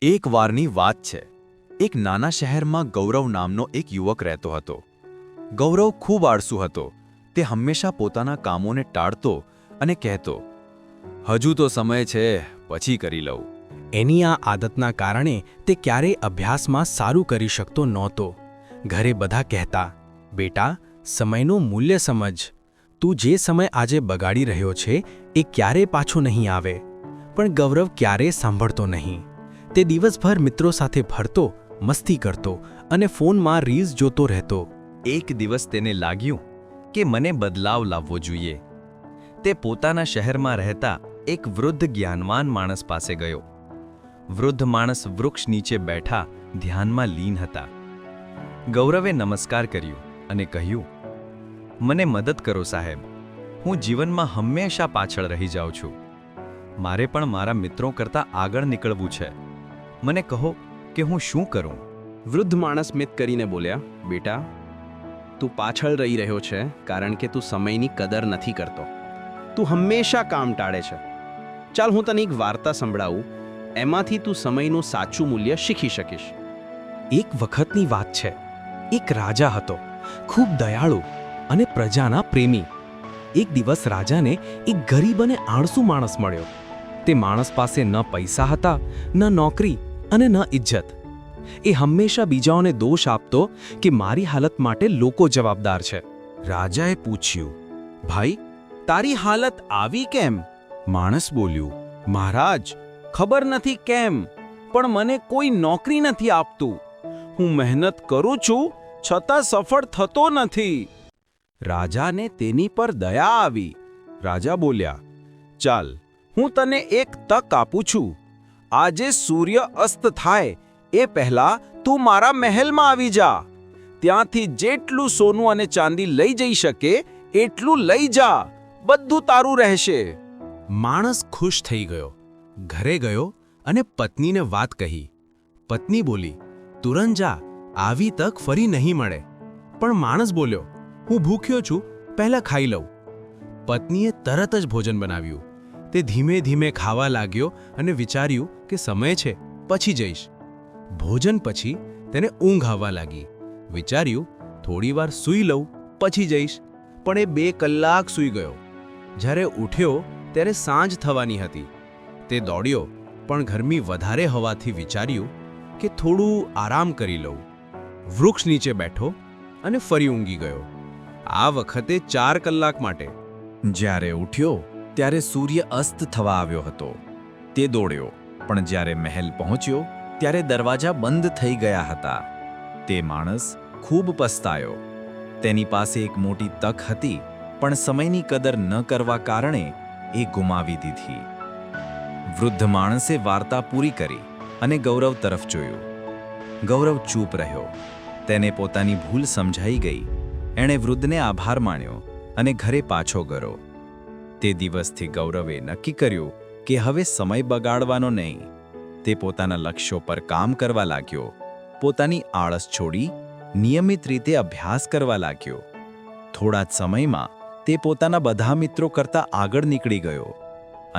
એક વારની વાત છે. એક નાના શહેરમાં ગૌરવ નામનો એક યુવક રહેતો હતો. ગૌરવ ખૂબ આળસુ હતો. તે હંમેશા પોતાના કામોને ટાળતો અને કહેતો, હજુ તો સમય છે, પછી કરી લઉં. એની આ આદતના કારણે તે ક્યારેય અભ્યાસમાં સારું કરી શકતો નહોતો. ઘરે બધા કહેતા, બેટા, સમયનું મૂલ્ય સમજ. તું જે સમય આજે બગાડી રહ્યો છે એ ક્યારેય પાછો નહીં આવે. પણ ગૌરવ ક્યારેય સાંભળતો નહીં. તે દિવસભર મિત્રો સાથે ફરતો, મસ્તી કરતો અને ફોનમાં રીલ્સ જોતો રહેતો. એક દિવસ તેને લાગ્યું કે મને બદલાવ લાવવો જોઈએ. તે પોતાના શહેરમાં રહેતા એક વૃદ્ધ જ્ઞાનવાન માણસ પાસે ગયો. વૃદ્ધ માણસ વૃક્ષ નીચે બેઠા ધ્યાનમાં લીન હતા. ગૌરવે નમસ્કાર કર્યું અને કહ્યું, મને મદદ કરો સાહેબ. હું જીવનમાં હંમેશા પાછળ રહી જાઉં છું. મારે પણ મારા મિત્રો કરતાં આગળ નીકળવું છે. મને કહો કે હું શું કરું? વૃદ્ધ માણસ મિત કરીને બોલ્યા, બેટા, તું પાછળ રહી રહ્યો છે કારણ કે તું સમયની કદર નથી કરતો. તું હંમેશા કામ ટાળે છે. ચાલ હું તને એક વાર્તા સંભળાવું. એમાંથી તું સમયનું સાચું મૂલ્ય શીખી શકીશ. એક વખતની વાત છે. એક રાજા હતો, ખૂબ દયાળુ અને પ્રજાના પ્રેમી. એક દિવસ રાજાને એક ગરીબ અને આળસુ માણસ મળ્યો. તે માણસ પાસે ન પૈસા હતા, ન નોકરી અને ન ઇજ્જત. એ હંમેશા બીજાઓને દોષ આપતો કે મારી હાલત માટે લોકો જવાબદાર છે. રાજાએ પૂછ્યું, ભાઈ, તારી હાલત આવી કેમ? માણસ બોલ્યું, મહારાજ, ખબર નથી કેમ, પણ મને કોઈ નોકરી નથી આપતું. હું મહેનત કરું છું, છતાં સફળ થતો નથી. રાજાને તેની પર દયા આવી. રાજા બોલ્યા, ચાલ, હું તને એક તક આપું છું. આજે સૂર્ય અસ્ત થાય એ પહેલા તું મારા મહેલમાં આવી જા. ત્યાંથી જેટલું સોનું અને ચાંદી લઈ જઈ શકે એટલું લઈ જા. બધું તારું રહેશે. માણસ ખુશ થઈ ગયો. ઘરે ગયો અને પત્નીને વાત કહી. પત્ની બોલી, તુરંત જા, આવી તક ફરી નહીં મળે. પણ માણસ બોલ્યો, હું ભૂખ્યો છું, પહેલા ખાઈ લઉં. પત્નીએ તરત જ ભોજન બનાવ્યું. તે ધીમે ધીમે ખાવા લાગ્યો અને વિચાર્યું કે સમય છે, પછી જઈશ. ભોજન પછી તેને ઊંઘ આવવા લાગી. વિચાર્યું, થોડીવાર સૂઈ લઉં, પછી જઈશ. પણ એ 2 કલાક સૂઈ ગયો. જ્યારે ઉઠ્યો ત્યારે સાંજ થવાની હતી. તે દોડ્યો, પણ ગરમી વધારે હોવાથી વિચાર્યું કે થોડું આરામ કરી લઉં. વૃક્ષ નીચે બેઠો અને ફરી ઊંઘી ગયો. આ વખતે 4 કલાક માટે. જ્યારે ઉઠ્યો ત્યારે સૂર્ય અસ્ત થવા આવ્યો હતો. તે દોડ્યો, પણ જ્યારે મહેલ પહોંચ્યો ત્યારે દરવાજા બંધ થઈ ગયા હતા. તે માણસ ખૂબ પસ્તાયો. તેની પાસે એક મોટી તક હતી, પણ સમયની કદર ન કરવા કારણે એ ગુમાવી દીધી. વૃદ્ધ માણસે વાર્તા પૂરી કરી અને ગૌરવ તરફ જોયું. ગૌરવ ચૂપ રહ્યો. તેને પોતાની ભૂલ સમજાઈ ગઈ. એણે વૃદ્ધને આભાર માન્યો અને ઘરે પાછો ગયો. તે દિવસથી ગૌરવે નક્કી કર્યું કે હવે સમય બગાડવાનો નહીં. તે પોતાના લક્ષ્યો પર કામ કરવા લાગ્યો. પોતાની આળસ છોડી નિયમિત રીતે અભ્યાસ કરવા લાગ્યો. થોડા જ સમયમાં તે પોતાના બધા મિત્રો કરતાં આગળ નીકળી ગયો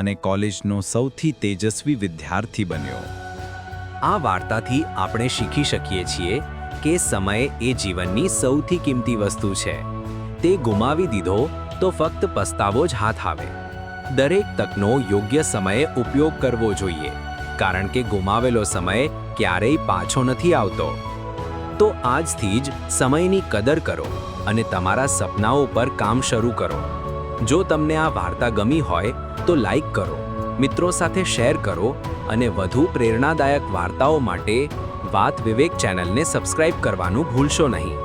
અને કોલેજનો સૌથી તેજસ્વી વિદ્યાર્થી બન્યો. આ વાર્તાથી આપણે શીખી શકીએ છીએ કે સમય એ જીવનની સૌથી કિંમતી વસ્તુ છે. તે ગુમાવી દીધો તો ફક્ત પસ્તાવો જ હાથ આવે. દરેક તકનો યોગ્ય સમયે ઉપયોગ કરવો જોઈએ, કારણ કે ગુમાવેલો સમય ક્યારેય પાછો નથી આવતો. તો આજથી જ સમયની કદર કરો અને તમારા સપનાઓ પર કામ શરૂ કરો. જો તમને આ વાર્તા ગમી હોય તો લાઈક કરો, મિત્રો સાથે શેર કરો અને વધુ પ્રેરણાદાયક વાર્તાઓ માટે વાત વિવેક ચેનલને સબસ્ક્રાઇબ કરવાનું ભૂલશો નહીં.